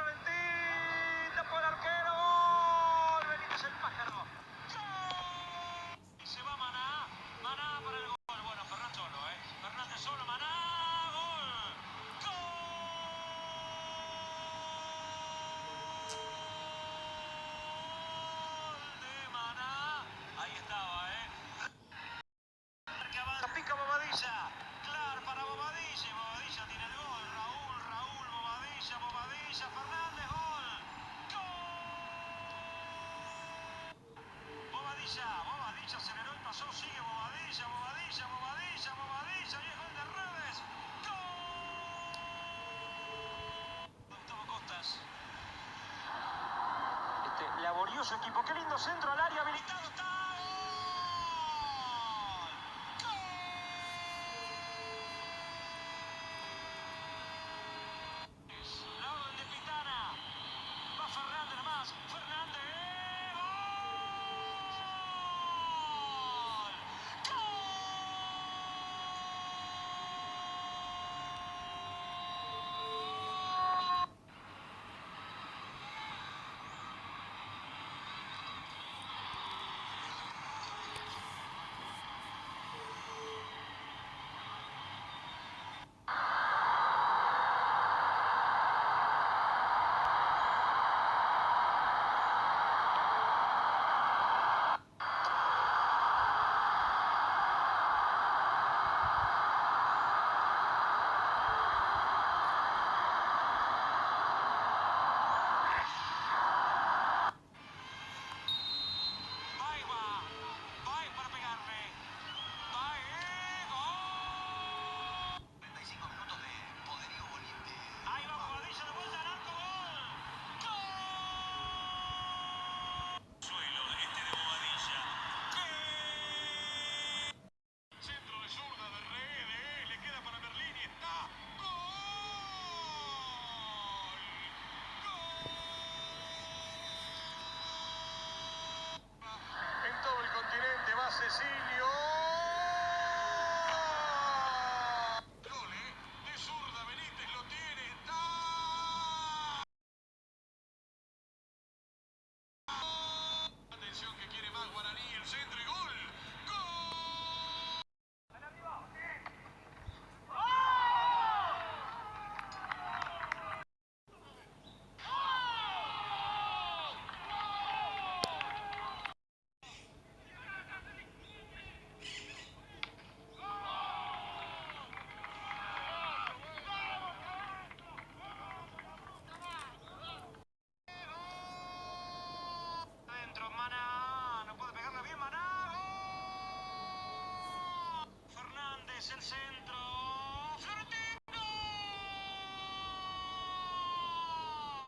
Benítez, tapó el arquero. ¡Gol! Benítez el pájaro. ¡Gol! Y se va Maná. Maná para el gol. Bueno, Fernández solo, Fernández solo, Maná. ¡Gol! ¡Gol! De Maná. Ahí estaba, que avanza, pica Bobadilla. Clar para Bobadilla. Y Bobadilla tiene el gol. Raúl, Bobadilla, Fernández, gol. ¡Gol! Bobadilla aceleró y pasó. Sigue Bobadilla. Y es gol de Redes. ¡Gol! Gustavo Costas. Laborioso equipo. ¡Qué lindo centro al área! Habilitado está.